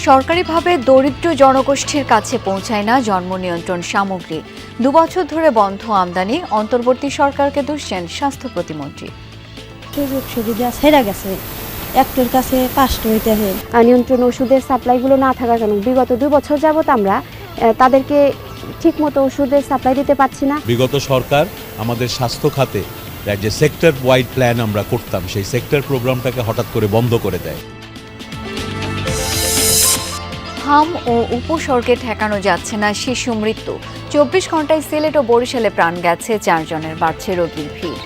সরকারিভাবে দরিদ্র জনগোষ্ঠীর কাছে পৌঁছায় না জন্ম নিয়ন্ত্রণ সামগ্রী। 2 বছর ধরে বন্ধ আমদানি, অন্তর্বর্তী সরকারকে দুষছেন স্বাস্থ্য প্রতিমন্ত্রী। সুযোগ সুবিধা ছেড়ে গেছে, একটার কাছে 5টা হইতে হয়। নিয়ন্ত্রণ ওষুধের সাপ্লাইগুলো না থাকার কারণে বিগত 2 বছর যাবত আমরা তাদেরকে ঠিকমতো ওষুধের সাপ্লাই দিতে পারছি না। বিগত সরকার আমাদের স্বাস্থ্য খাতে যে সেক্টর ওয়াইড প্ল্যান আমরা করতাম, সেই সেক্টর প্রোগ্রামটাকে হঠাৎ করে বন্ধ করে দেয়। হাম ও উপসর্গে ঠেকানো যাচ্ছে না শিশু মৃত্যু। 24 ঘন্টায় সিলেট ও বরিশালে প্রাণ গেছে 4 জনের, বাড়ছে রোগীর ভিড়।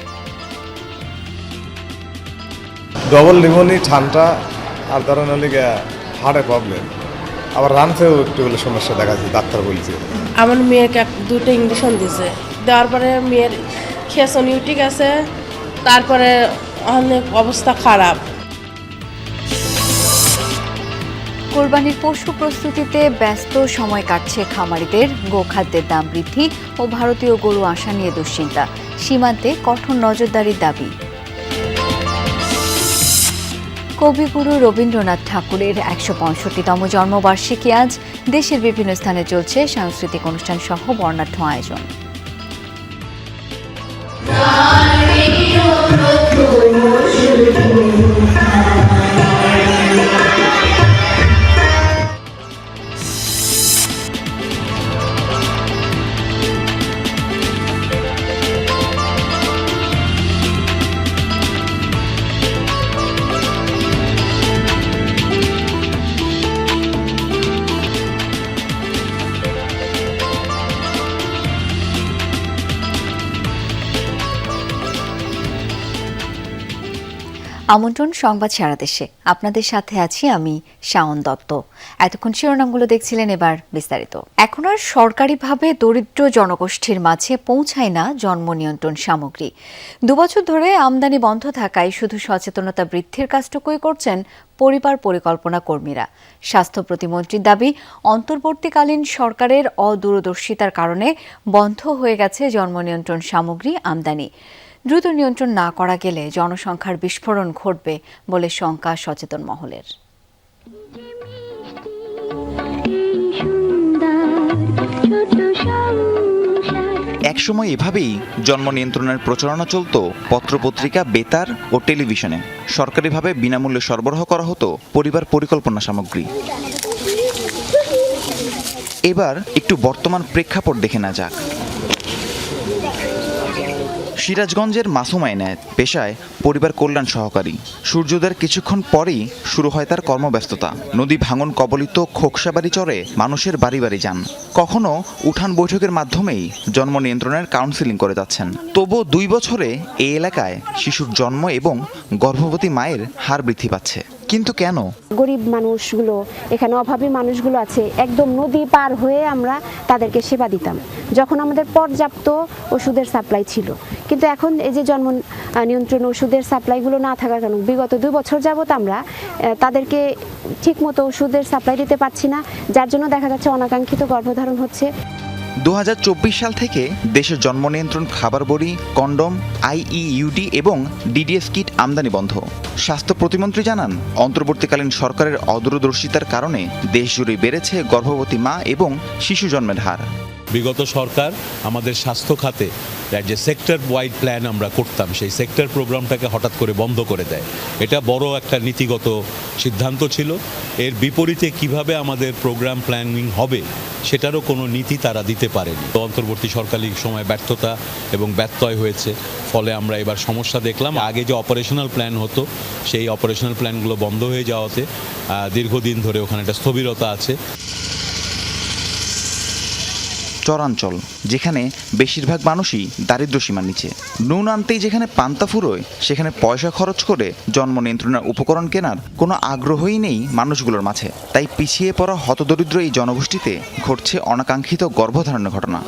ডবল নিউমোনি, ঠান্ডা আর ধরেন হলে হার্টের প্রবলেম, আবার রানতেও একটু হলে সমস্যা দেখা যাচ্ছে, ডাক্তার বলছে। আমার মেয়েকে 2টা ইঞ্জেকশন দিয়েছে, দেওয়ার পরে মেয়ের খেসনিউটিক আছে, তারপরে অনেক অবস্থা খারাপ। কোরবানির পশু প্রস্তুতিতে ব্যস্ত সময় কাটছে খামারিদের। গোখাদ্যের দাম বৃদ্ধি ও ভারতীয় গরু আসা নিয়ে দুশ্চিন্তা, সীমান্তে কঠোর নজরদারির দাবি। কবিগুরু রবীন্দ্রনাথ ঠাকুরের 165তম জন্মবার্ষিকী আজ। দেশের বিভিন্ন স্থানে চলছে সাংস্কৃতিক অনুষ্ঠান সহ বর্ণাঢ্য আয়োজন। আমন্ত্রণ সংবাদ সারা দেশে, আপনাদের সাথে আছি আমি শাওন দত্ত। এতক্ষণ শিরোনামগুলো দেখছিলেন, এবার বিস্তারিত। এখন আর সরকারিভাবে দরিদ্র জনগোষ্ঠীর মাঝে পৌঁছায় না জন্ম নিয়ন্ত্রণ সামগ্রী। 2 বছর ধরে আমদানি বন্ধ থাকায় শুধু সচেতনতা বৃদ্ধির কাজটুকুই করছেন পরিবার পরিকল্পনা কর্মীরা। স্বাস্থ্য প্রতিমন্ত্রীর দাবি, অন্তর্বর্তীকালীন সরকারের অদূরদর্শিতার কারণে বন্ধ হয়ে গেছে জন্ম নিয়ন্ত্রণ সামগ্রী আমদানি। দ্রুত নিয়ন্ত্রণ না করা গেলে জনসংখ্যার বিস্ফোরণ ঘটবে বলে শঙ্কা সচেতন মহলের। একসময় এভাবেই জন্ম নিয়ন্ত্রণের প্রচারণা চলত পত্রপত্রিকা, বেতার ও টেলিভিশনে। সরকারিভাবে বিনামূল্যে সরবরাহ করা হতো পরিবার পরিকল্পনা সামগ্রী। এবার একটু বর্তমান প্রেক্ষাপট দেখে না যাক। সিরাজগঞ্জের মাসুমা এনায়েত পেশায় পরিবার কল্যাণ সহকারী। সূর্যোদয়ের কিছুক্ষণ পরেই শুরু হয় তার কর্মব্যস্ততা। নদী ভাঙন কবলিত খোকসাবাড়ি চরে মানুষের বাড়ি বাড়ি যান। কখনো উঠান বৈঠকের মাধ্যমেই জন্ম নিয়ন্ত্রণের কাউন্সেলিং করে যাচ্ছেন। তবুও 2 বছরে এই এলাকায় শিশুর জন্ম এবং গর্ভবতী মায়ের হার বৃদ্ধি পাচ্ছে। কিন্তু কেন? গরিব মানুষগুলো, এখানে অভাবী মানুষগুলো আছে, একদম নদী পার হয়ে আমরা তাদেরকে সেবা দিতাম যখন আমাদের পর্যাপ্ত ওষুধের সাপ্লাই ছিল। কিন্তু এখন এই যে জন্ম নিয়ন্ত্রণ ওষুধের সাপ্লাইগুলো না থাকার কারণে বিগত 2 বছর যাবত আমরা তাদেরকে ঠিকমতো ওষুধের সাপ্লাই দিতে পারছি না, যার জন্য দেখা যাচ্ছে অনাকাঙ্ক্ষিত গর্ভধারণ হচ্ছে। 2024 সাল থেকে দেশের জন্ম নিয়ন্ত্রণ খাবার বড়ি, কন্ডম, IEUD এবং DDS কিট আমদানি বন্ধ। স্বাস্থ্য প্রতিমন্ত্রী জানান, অন্তর্বর্তীকালীন সরকারের অদূরদর্শিতার কারণে দেশজুড়ে বেড়েছে গর্ভবতী মা এবং শিশু জন্মের হার। বিগত সরকার আমাদের স্বাস্থ্য খাতে যে সেক্টর ওয়াইড প্ল্যান আমরা করতাম, সেই সেক্টর প্রোগ্রামটাকে হঠাৎ করে বন্ধ করে দেয়। এটা বড় একটা নীতিগত সিদ্ধান্ত ছিল। এর বিপরীতে কিভাবে আমাদের প্রোগ্রাম প্ল্যানিং হবে সেটারও কোনো নীতি তারা দিতে পারেনি। তো অন্তর্বর্তী সরকারি সময় ব্যর্থতা এবং ব্যত্যয় হয়েছে, ফলে আমরা এবার সমস্যা দেখলাম। আগে যে অপারেশনাল প্ল্যান হতো, সেই অপারেশনাল প্ল্যানগুলো বন্ধ হয়ে যাওয়াতে দীর্ঘদিন ধরে ওখানে একটা স্থবিরতা আছে। চরাঞ্চল, যেখানে বেশিরভাগ মানুষই দারিদ্র্য সীমার নিচে। নুন আনতেই যেখানে পান্তা ফুরোয়, সেখানে পয়সা খরচ করে জন্ম নিয়ন্ত্রণের উপকরণ কেনার কোনো আগ্রহই নেই মানুষগুলোর মাঝে। তাই পিছিয়ে পড়া হতদরিদ্র এই জনগোষ্ঠীতে ঘটছে অনাকাঙ্ক্ষিত গর্ভধারণের ঘটনা।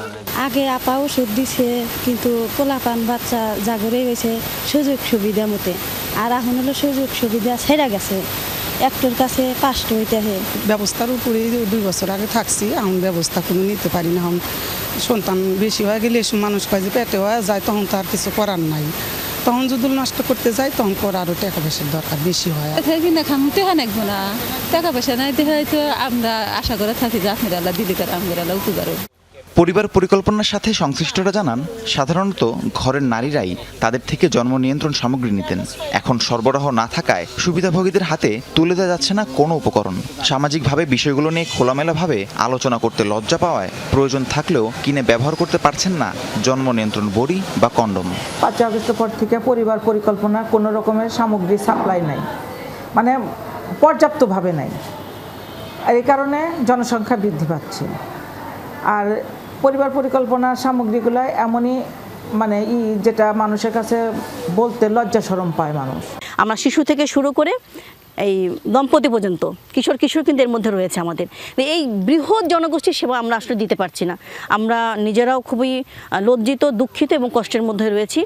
আগে আপা ওষুধ দিছে, কিন্তু পোলাপান বাচ্চা জাগরে হয়েছে সুযোগ সুবিধা মতে, আর এখন হলো সুযোগ সুবিধা ছেড়ে গেছে, একটার কাছে 5টা হইতে হয়। ব্যবস্থার উপরে 2 বছর আগে থাকছি, এখন ব্যবস্থা কোনো নিতে পারি না। এখন সন্তান বেশি হয়ে গেলে মানুষ কয় যে পেটে হয়ে যায়, তখন তো আর কিছু করার নাই। তখন যদি নষ্ট করতে যাই তখন করে আরও টাকা পয়সার দরকার বেশি হয়। কিনে খাম টেহা নাকবো না, টাকা পয়সা নাই দেখে হয়তো আমরা আশা করে থাকি যে আপনারা আল্লাহ দিলি করে আমরা আল্লাহ উপকার হবে। পরিবার পরিকল্পনার সাথে সংশ্লিষ্টরা জানান, সাধারণত ঘরের নারীরাই তাদের থেকে জন্ম নিয়ন্ত্রণ সামগ্রী নিতেন। এখন সরবরাহ না থাকায় সুবিধাভোগীদের হাতে তুলে দেওয়া যাচ্ছে না কোনো উপকরণ। সামাজিকভাবে বিষয়গুলো নিয়ে খোলামেলাভাবে আলোচনা করতে লজ্জা পাওয়ায় প্রয়োজন থাকলেও কিনে ব্যবহার করতে পারছেন না জন্ম নিয়ন্ত্রণ বড়ি বা কন্ডম। 5 আগস্টের পর থেকে পরিবার পরিকল্পনা কোনো রকমের সামগ্রী সাপ্লাই নাই, মানে পর্যাপ্তভাবে নাই। আর এই কারণে জনসংখ্যা বৃদ্ধি পাচ্ছে। আর পরিবার পরিকল্পনার সামগ্রীগুলো এমনই মানে যেটা মানুষের কাছে বলতে লজ্জা শরম পায় মানুষ। আমরা শিশু থেকে শুরু করে এই দম্পতি পর্যন্ত কিশোর কিন্তু এর মধ্যে রয়েছে আমাদের। এই বৃহৎ জনগোষ্ঠীর সেবা আমরা আসলে দিতে পারছি না। আমরা নিজেরাও খুবই লজ্জিত, দুঃখিত এবং কষ্টের মধ্যে রয়েছি।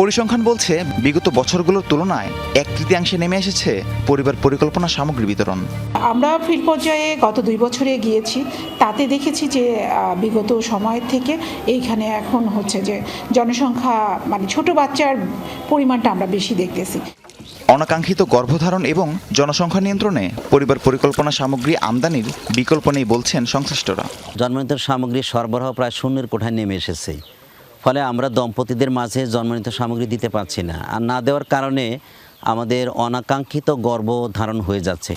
পরিসংখ্যান বলছে, বিগত বছরগুলোর তুলনায় 1/3 নেমে এসেছে পরিবার পরিকল্পনা সামগ্রী বিতরণ। আমরা ফিল্ড পর্যায়ে গত 2 বছরে গিয়েছি, তাতে দেখেছি যে বিগত সময় থেকে এইখানে এখন হচ্ছে যে জনসংখ্যা মানে ছোট বাচ্চার পরিমাণটা আমরা বেশি দেখতেছি। অনাকাঙ্ক্ষিত গর্ভধারণ এবং জনসংখ্যা নিয়ন্ত্রণে পরিবার পরিকল্পনা সামগ্রী আমদানির বিকল্প নেই বলছেন সংশ্লিষ্টরা। জন্মনিয়ন্ত্রণ সামগ্রীর সরবরাহ প্রায় শূন্যের কোঠায় নেমে এসেছে, ফলে আমরা দম্পতিদের মাঝে জন্মনিয়ন্ত্রণ সামগ্রী দিতে পারছি না। আর না দেওয়ার কারণে আমাদের অনাকাঙ্ক্ষিত গর্ভধারণ হয়ে যাচ্ছে।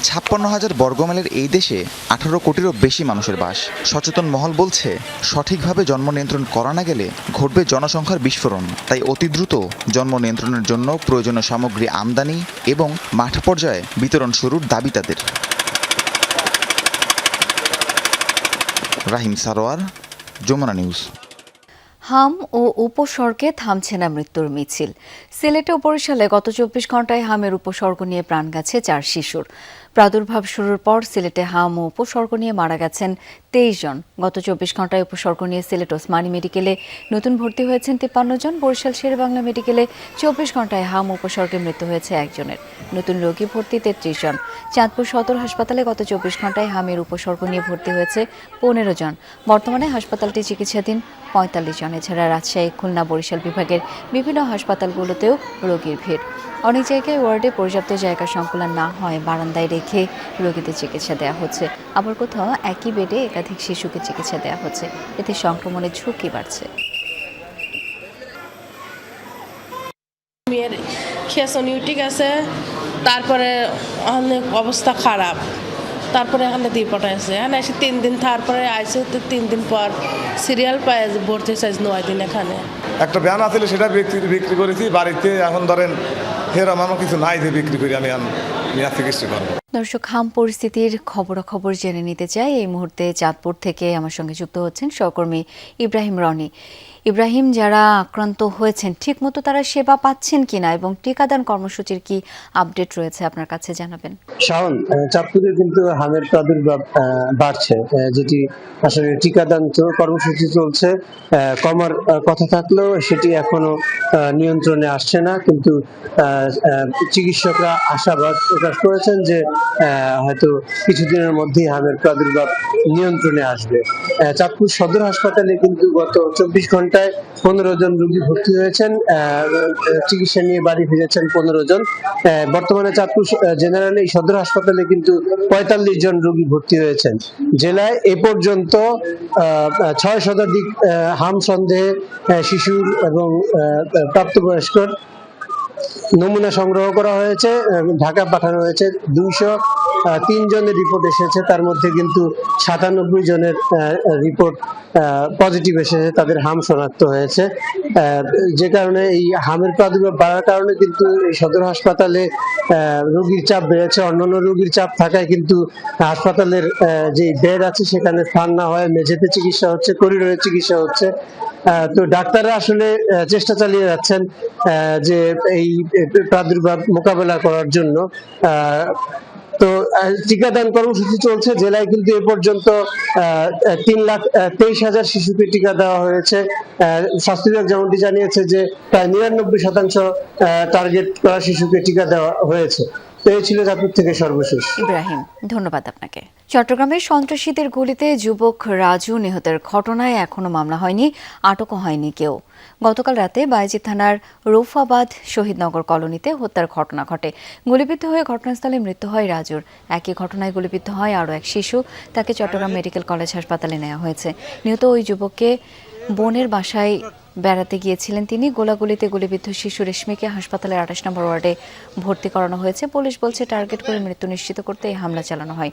56,000 বর্গমাইলের এই দেশে 18 কোটিরও বেশি মানুষের বাস। সচেতন মহল বলছে, সঠিকভাবে জন্ম নিয়ন্ত্রণ করা না গেলে ঘটবে জনসংখ্যার বিস্ফোরণ। তাই অতি দ্রুত জন্ম নিয়ন্ত্রণের জন্য প্রয়োজনীয় সামগ্রী আমদানি এবং মাঠ পর্যায়ে বিতরণ শুরুর দাবি তাদের। রাহিম সারোয়ার, যমুনা নিউজ। হাম ও উপসর্গে থামছে না মৃত্যুর মিছিল। সিলেটে ও বরিশালে গত 24 ঘন্টায় হামের উপসর্গ নিয়ে প্রাণ গেছে 4 শিশুর। প্রাদুর্ভাব শুরুর পর সিলেটে হাম ও উপসর্গ নিয়ে মারা গেছেন 23 জন। গত 24 ঘন্টায় উপসর্গ নিয়ে সিলেট ওসমানী মেডিকেলে নতুন ভর্তি হয়েছেন 53 জন। বরিশাল শেরেবাংলা মেডিকেলে 24 ঘন্টায় হাম উপসর্গে মৃত্যু হয়েছে 1 জনের। নতুন রোগী ভর্তি 33 জন। চাঁদপুর সদর হাসপাতালে গত 24 ঘন্টায় হামের উপসর্গ নিয়ে ভর্তি হয়েছে 15 জন। বর্তমানে হাসপাতালটি চিকিৎসাধীন 45 জন। এছাড়া রাজশাহী, খুলনা, বরিশাল বিভাগের বিভিন্ন হাসপাতালগুলোতেও রোগীর ভিড়। অনেক জায়গায় ওয়ার্ডে পর্যাপ্ত জায়গা সংকুলান না হয় বারান্দায় রেখে রোগীদের চিকিৎসা দেওয়া হচ্ছে, আবার কোথাও একই বেডে একাধিক শিশুকে চিকিৎসা দেওয়া হচ্ছে। এতে সংক্রমণের ঝুঁকি বাড়ছে। মেয়ের খেসনিউটিক আছে, তারপরে অনেক অবস্থা খারাপ, তারপরে এখানে দিয়ে পাঠাইছে। এখানে এসে 3 দিন, তারপরে আইসে তো 3 দিন পর সিরিয়াল পায় ভর্তি চাইছে 9 দিন। এখানে একটা ব্যান আসলে সেটা বিক্রি করেছি বাড়িতে। এখন ধরেন আমার কিছু নাই যে বিক্রি করি আমি চিকিৎসা করবো। দর্শক, হাম পরিস্থিতির খবরাখবর জেনে নিতে চাই। এই মুহূর্তে চাঁদপুর থেকে আমার সঙ্গে যুক্ত হচ্ছেন সহকর্মী ইব্রাহিম রনি। ইব্রাহিম, যারা আক্রান্ত হয়েছেন ঠিকমতো তারা সেবা পাচ্ছেন কিনা এবং টিকাদান কর্মসূচির কি আপডেট রয়েছে আপনার কাছে জানাবেন। শাওন, চাঁদপুরে কিন্তু হামের প্রাদুর্ভাব বাড়ছে, যেটি আসলে টিকাদান কর্মসূচি চলছে। কমার কথা থাকলেও সেটি এখনো নিয়ন্ত্রণে আসছে না, কিন্তু চিকিৎসকরা আশাবাদ প্রকাশ করেছেন যে হয়তো কিছুদিনের মধ্যেই হামের প্রাদুর্ভাব নিয়ন্ত্রণে আসবে। চাঁদপুর সদর হাসপাতালে কিন্তু গত 24 ঘন্টায় 15 জন রোগী ভর্তি হয়েছেন, চিকিৎসা নিয়ে বাড়ি ফিরেছেন 15 জন। বর্তমানে চাঁদপুর জেনারেল এই সদর হাসপাতালে কিন্তু 45 জন রোগী ভর্তি হয়েছেন। জেলায় এ পর্যন্ত 6 শতাধিক হাম সন্দেহে শিশুর এবং প্রাপ্তবয়স্কর নমুনা সংগ্রহ করা হয়েছে, ঢাকা পাঠানো হয়েছে। 203 জনের রিপোর্ট এসেছে, তার মধ্যে কিন্তু 97 জনের রিপোর্ট পজিটিভ এসেছে, তাদের হাম শনাক্ত হয়েছে। যে কারণে এই হামের প্রাদুর্ভাব বাড়ার কারণে কিন্তু এই সদর হাসপাতালে রোগীর চাপ বেড়েছে। অন্যান্য রোগীর চাপ থাকায় কিন্তু হাসপাতালের যে বেড আছে সেখানে স্থান না হয় মেঝেতে চিকিৎসা হচ্ছে, করিডোরে চিকিৎসা হচ্ছে। তো ডাক্তাররা আসলে চেষ্টা চালিয়ে যাচ্ছেন যে এই প্রাদুর্ভাব মোকাবেলা করার জন্য। তো টিকাদান কর্মসূচি চলছে। জেলায় কিন্তু এ পর্যন্ত 3,23,000 শিশুকে টিকা দেওয়া হয়েছে। স্বাস্থ্য বিভাগ যেমনটি জানিয়েছে যে প্রায় 99% টার্গেট করা শিশুকে টিকা দেওয়া হয়েছে। তো এই ছিল চাঁদপুর থেকে সর্বশেষ। ইব্রাহিম, ধন্যবাদ আপনাকে। চট্টগ্রামের সন্ত্রাসীদের গুলিতে যুবক রাজু নিহতের ঘটনায় এখনো মামলা হয়নি, আটকও হয়নি কেউ। গতকাল রাতে বায়েজিদ থানার রৌফাবাদ শহীদনগর কলোনিতে হত্যার ঘটনা ঘটে। গুলিবিদ্ধ হয়ে ঘটনাস্থলে মৃত্যু হয় রাজুর। একই ঘটনায় গুলিবিদ্ধ হয় আরও এক শিশু। তাকে চট্টগ্রাম মেডিকেল কলেজ হাসপাতালে নেওয়া হয়েছে। নিহত ওই যুবককে বোনের বাসায় বেড়াতে গিয়েছিলেন তিনি। গোলাগুলিতে গুলিবিদ্ধ শিশু রেশমিকে হাসপাতালের 28 নম্বর ওয়ার্ডে ভর্তি করানো হয়েছে। পুলিশ বলছে টার্গেট করে মৃত্যু নিশ্চিত করতে এই হামলা চালানো হয়।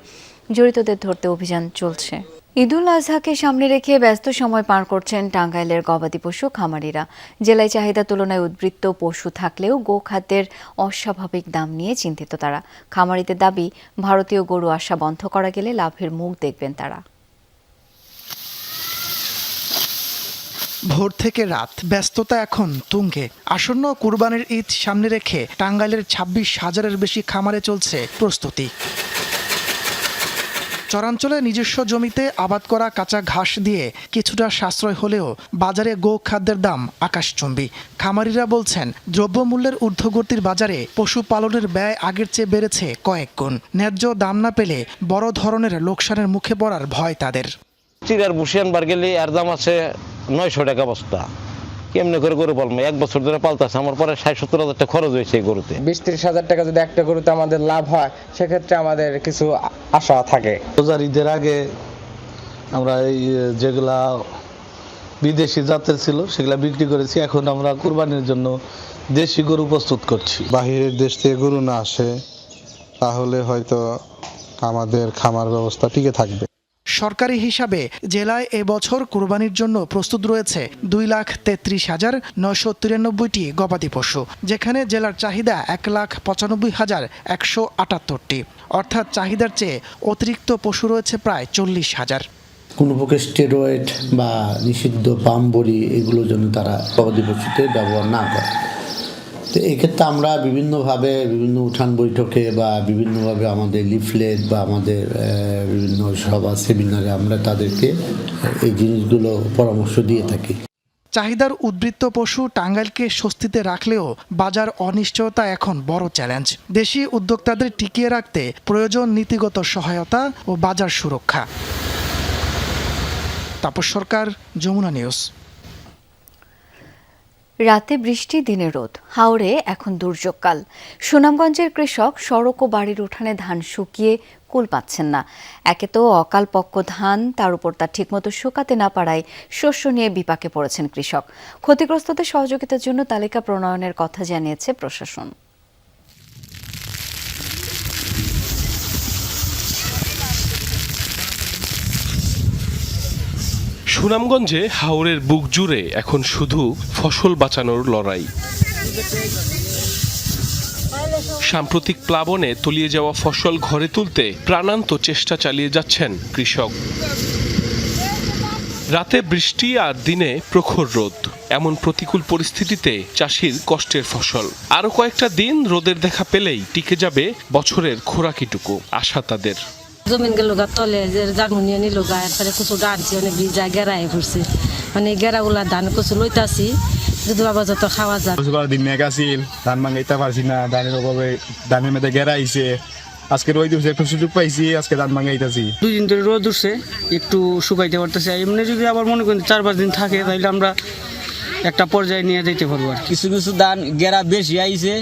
জড়িতদের ধরতে অভিযান চলছে। ঈদুল আজহাকে সামনে রেখে ব্যস্ত সময় পার করছেন টাঙ্গাইলের গবাদি পশু খামারিরা। জেলায় চাহিদা তুলনায় উদ্বৃত্ত পশু থাকলেও গোখাদ্যের অস্বাভাবিক দাম নিয়ে চিন্তিত তারা। খামারিদের দাবি, ভারতীয় গরু আসা বন্ধ করা গেলে লাভের মুখ দেখবেন তারা। ভোর থেকে রাত ব্যস্ততা এখন তুঙ্গে। আসন্ন কুরবানির ঈদ সামনে রেখে টাঙ্গাইলের 26,000-এর বেশি খামারে চলছে প্রস্তুতি। চরাঞ্চলে নিজস্ব জমিতে আবাদ করা কাঁচা ঘাস দিয়ে কিছুটা সাশ্রয় হলেও বাজারে গোখাদ্যের দাম আকাশচুম্বী। খামারিরা বলছেন, দ্রব্যমূল্যের ঊর্ধ্বগতির বাজারে পশুপালনের ব্যয় আগের চেয়ে বেড়েছে কয়েক গুণ। ন্যায্য দাম না পেলে বড় ধরনের লোকসানের মুখে পড়ার ভয় তাদের। চিরার বুসিয়ান বার গেলে এর দাম আছে 900 টাকা বস্তা। কেমনে করে গরু পালবো? 1 বছর ধরে পালতেছে, আমার পরে 60-70 হাজার টাকা খরচ হয়েছে এই গরুতে। 20-30 হাজার টাকা যদি একটা গরুতে আমাদের লাভ হয়, সেক্ষেত্রে আমাদের কিছু আশা থাকে। রোজার ঈদের আগে আমরা এই যেগুলা বিদেশি জাতের ছিল সেগুলা বিক্রি করেছি। এখন আমরা কুরবানির জন্য দেশি গরু প্রস্তুত করছি। বাহিরের দেশ থেকে গরু না আসে তাহলে হয়তো আমাদের খামার ব্যবস্থা টিকে থাকবে। সরকারি হিসাবে জেলায় এবছর কুরবানির জন্য প্রস্তুত রয়েছে 2,33,993টি গবাদি পশু, যেখানে জেলার চাহিদা 1,95,178টি। অর্থাৎ চাহিদার চেয়ে অতিরিক্ত পশু রয়েছে প্রায় 40,000। কোনো প্রকার স্টেরয়েড বা নিষিদ্ধ বাম বড়ি এগুলো যেন তারা গবাদি পশুতে ব্যবহার না করে। তো এক্ষেত্রে আমরা বিভিন্নভাবে বিভিন্ন উঠান বৈঠকে বা বিভিন্নভাবে আমাদের লিফলেট বা আমাদের বিভিন্ন সভা সেমিনারে আমরা তাদেরকে এই জিনিসগুলো পরামর্শ দিয়ে থাকি। চাহিদার উদ্বৃত্ত পশু টাঙ্গাইলকে স্বস্তিতে রাখলেও বাজার অনিশ্চয়তা এখন বড় চ্যালেঞ্জ। দেশি উদ্যোক্তাদের টিকিয়ে রাখতে প্রয়োজন নীতিগত সহায়তা ও বাজার সুরক্ষা। তাপস সরকার, যমুনা নিউজ। রাতে বৃষ্টি, দিনে রোদ। হাওরে এখন দুর্যোগকাল। সুনামগঞ্জের কৃষক সড়ক ও বাড়ির উঠানে ধান শুকিয়ে কুল পাচ্ছেন না। একে তো অকালপক্ক ধান, তার উপর তা ঠিকমতো শুকাতে না পারায় শস্য নিয়ে বিপাকে পড়েছেন কৃষক। ক্ষতিগ্রস্তদের সহযোগিতার জন্য তালিকা প্রণয়নের কথা জানিয়েছে প্রশাসন। সুনামগঞ্জে হাওরের বুক জুড়ে এখন শুধু ফসল বাঁচানোর লড়াই। সাম্প্রতিক প্লাবনে তলিয়ে যাওয়া ফসল ঘরে তুলতে প্রাণান্ত চেষ্টা চালিয়ে যাচ্ছেন কৃষক। রাতে বৃষ্টি আর দিনে প্রখর রোদ, এমন প্রতিকূল পরিস্থিতিতে চাষির কষ্টের ফসল। আরো কয়েকটা দিন রোদের দেখা পেলেই টিকে যাবে বছরের খোরাকিটুকু, আশা তাদের। জমিন গেল গা তলে জার্মনিয়া নিল গা, এরপরে কিছু গানছি অনেক ভিজা গেরাই পড়ছে, মানে গেরাগুলা ধান কিছু লইতাছি যদি বাবা যত খাওয়া যায়। দিন মেঘ আসিল, ধান ভাঙাইতে পারছি না, ধানের অভাবে ধানের মেয়েতে গেরাইছে। আজকে রোদ উঠছে, একটু সুযোগ পাইছি, আজকে ধান ভাঙাইতেছি। 2 দিন ধরে রোদ উঠছে, একটু শুকাইতে পারতেছে। এমনি যদি আবার মনে করেন 4-5 দিন থাকে, তাহলে আমরা একটা পর্যায়ে নিয়ে যেতে পারবো। কিছু কিছু ধান গেরা বেশি আইছে,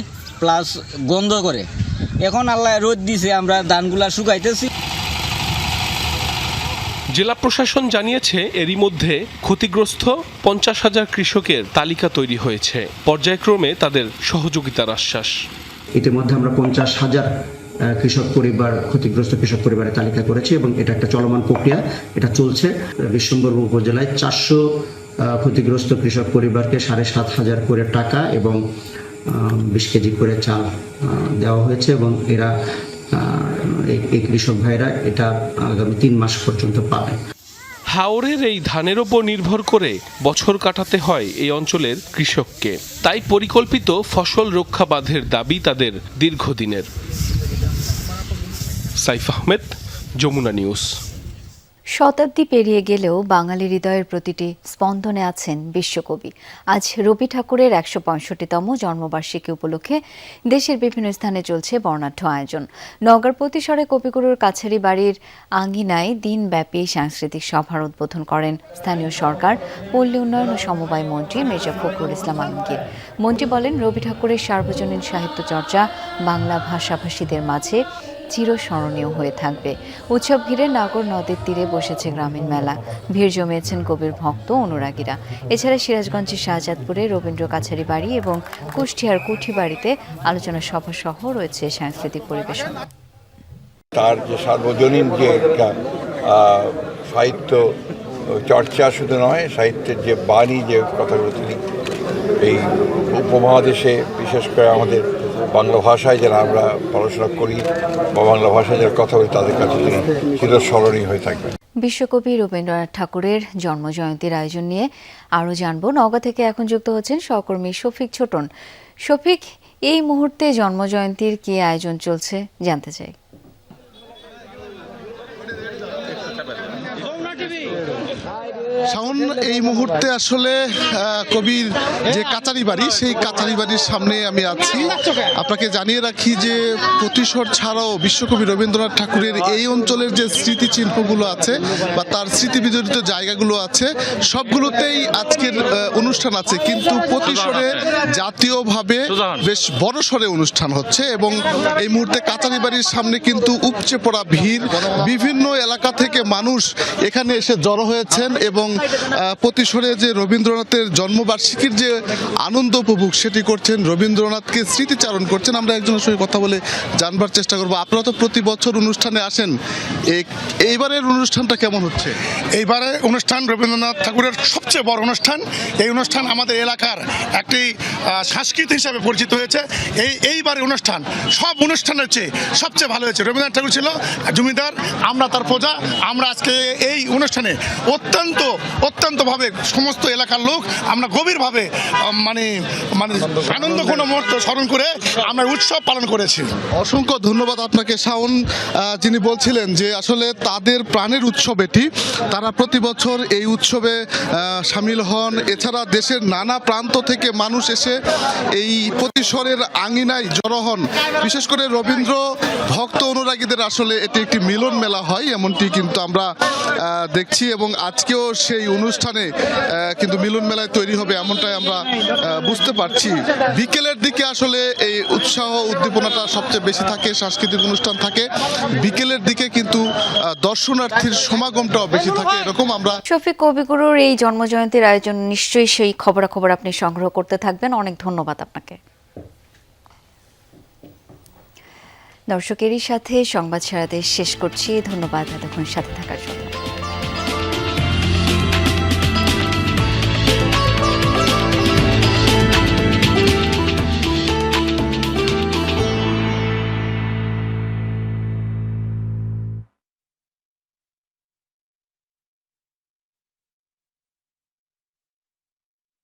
প্লাস গন্ধ করে। এখন আল্লাহ রোদ দিছে, আমরা ধানগুলা শুকাইতেছি। জেলা প্রশাসন জানিয়েছে এরই মধ্যে ক্ষতিগ্রস্ত 50,000 কৃষকের তালিকা তৈরি হয়েছে। পর্যায়ক্রমে তাদের সহযোগিতার আশ্বাস। ইতিমধ্যে আমরা 50,000 কৃষক পরিবার, ক্ষতিগ্রস্ত কৃষক পরিবারের তালিকা করেছি এবং এটা একটা চলমান প্রক্রিয়া, এটা চলছে। বিশ্বম্বরপুর উপজেলায় 400 ক্ষতিগ্রস্ত কৃষক পরিবারকে 7,500 করে টাকা এবং 20 কেজি করে চাল দেওয়া হয়েছে এবং এরা এই কৃষক ভাইরা এটা আগামী 3 মাস পর্যন্ত পাবে। হাওরের এই ধানের ওপর নির্ভর করে বছর কাটাতে হয় এই অঞ্চলের কৃষককে। তাই পরিকল্পিত ফসল রক্ষা বাঁধের দাবি তাদের দীর্ঘদিনের। সাইফ আহমেদ, যমুনা নিউজ। শতাব্দী পেরিয়ে গেলেও বাঙালি হৃদয়ের প্রতিটি স্পন্দনে আছেন বিশ্বকবি। আজ রবি ঠাকুরের ১৬৫তম জন্মবার্ষিকী উপলক্ষে দেশের বিভিন্ন স্থানে চলছে বর্ণাঢ্য আয়োজন। নওগাঁর প্রতিসরে কবিগুরুর কাছারি বাড়ির আঙ্গিনায় দিনব্যাপী সাংস্কৃতিক সভার উদ্বোধন করেন স্থানীয় সরকার, পল্লী উন্নয়ন ও সমবায় মন্ত্রী মির্জা ফখরুল ইসলাম আলমগীর। মন্ত্রী বলেন, রবি ঠাকুরের সার্বজনীন সাহিত্য চর্চা বাংলা ভাষাভাষীদের মাঝে চিরস্মরণীয় হয়ে থাকবে। উৎসব ঘিরে নাগর নদের তীরে বসেছে গ্রামীণ মেলা, ভিড় জমিয়েছেন কবির ভক্ত অনুরাগীরা। এছাড়া সিরাজগঞ্জের শাহজাদপুরে রবীন্দ্র কাছারি বাড়ি এবং কুষ্টিয়ার কুঠিবাড়িতে আলোচনা সভা সহ রয়েছে সাংস্কৃতিক পরিবেশন। তার যে সার্বজনীন যে সাহিত্য চর্চা শুধু নয়, সাহিত্যের যে বাণী, যে কথাগুলো তিনি এই উপমহাদেশে বিশেষ করে আমাদের বাংলা ভাষায় যারা আমরা পড়াশোনা করি বা বাংলা ভাষায় যারা কথা বলি তাদের কাছে তিনি চিরস্মরণীয় হয়ে থাকবেন। বিশ্বকবি রবীন্দ্রনাথ ঠাকুরের জন্মজয়ন্তীর আয়োজন নিয়ে আরও জানবো। নওগাঁ থেকে এখন যুক্ত হচ্ছেন সহকর্মী শফিক ছোটন। শফিক, এই মুহূর্তে জন্মজয়ন্তীর কি আয়োজন চলছে জানতে চাই। শাওন, এই মুহূর্তে আসলে কবির যে কাচারি বাড়ি, সেই কাচারি বাড়ির সামনে আমি আছি। আপনাকে জানিয়ে রাখি যে প্রতিশোধ ছাড়াও বিশ্বকবি রবীন্দ্রনাথ ঠাকুরের এই অঞ্চলের যে স্মৃতিচিহ্নগুলো আছে বা তার স্মৃতি বিজড়িত জায়গাগুলো আছে, সবগুলোতেই আজকের অনুষ্ঠান আছে। কিন্তু প্রতিশোধে জাতীয়ভাবে বেশ বড় সড়ে অনুষ্ঠান হচ্ছে এবং এই মুহূর্তে কাচারি বাড়ির সামনে কিন্তু উপচে পড়া ভিড়। বিভিন্ন এলাকা থেকে মানুষ এখানে এসে জড়ো হয়েছেন এবং প্রতিশোধে যে রবীন্দ্রনাথের জন্মবার্ষিকীর যে আনন্দ উপভোগ সেটি করছেন, রবীন্দ্রনাথকে স্মৃতিচারণ করছেন। আমরা একজনের সঙ্গে কথা বলে জানবার চেষ্টা করবো। আপনারা তো প্রতি বছর অনুষ্ঠানে আসেন, এইবারের অনুষ্ঠানটা কেমন হচ্ছে? এইবারে অনুষ্ঠান রবীন্দ্রনাথ ঠাকুরের সবচেয়ে বড় অনুষ্ঠান। এই অনুষ্ঠান আমাদের এলাকার একটি সংস্কৃতি হিসাবে পরিচিত হয়েছে। এইবারে অনুষ্ঠান সব অনুষ্ঠানের চেয়ে সবচেয়ে ভালো হয়েছে। রবীন্দ্রনাথ ঠাকুর ছিল জমিদার, আমরা তার প্রজা। আমরা আজকে এই অনুষ্ঠানে অত্যন্তভাবে সমস্ত এলাকার লোক আমরা গভীরভাবে মানে আনন্দঘন মুহূর্ত স্মরণ করে আমরা উৎসব পালন করেছি। অসংখ্য ধন্যবাদ আপনাকে শাওন, যিনি বলছিলেন যে আসলে তাদের প্রাণের উৎসব এটি। তারা প্রতি বছর এই উৎসবে সামিল হন। এছাড়া দেশের নানা প্রান্ত থেকে মানুষ এসে এই প্রতিশোধের আঙিনায় জড়ো হন। বিশেষ করে রবীন্দ্র ভক্ত অনুরাগীদের আসলে এটি একটি মিলন মেলা হয়, এমনটি কিন্তু আমরা দেখছি এবং আজকেও সেই অনুষ্ঠানে কিন্তু মিলন মেলায় তৈরি হবে এমনটাই আমরা বুঝতে পারছি। বিকেলের দিকে আসলে এই উৎসাহ উদ্দীপনাটা সবচেয়ে বেশি থাকে, সাংস্কৃতিক অনুষ্ঠান থাকে। বিকেলের দিকে কিন্তু দর্শনার্থীর সমাগমটাও বেশি থাকে, এরকম আমরা। শফিক, কবিগুরুর এই জন্মজয়ন্তীর আয়োজন নিশ্চয়ই সেই খবরাখবর আপনি সংগ্রহ করতে থাকবেন। অনেক ধন্যবাদ আপনাকে। দর্শকেরই সাথে সংবাদ সারাতে শেষ করছি। ধন্যবাদ এতক্ষণ সাথে থাকার জন্য।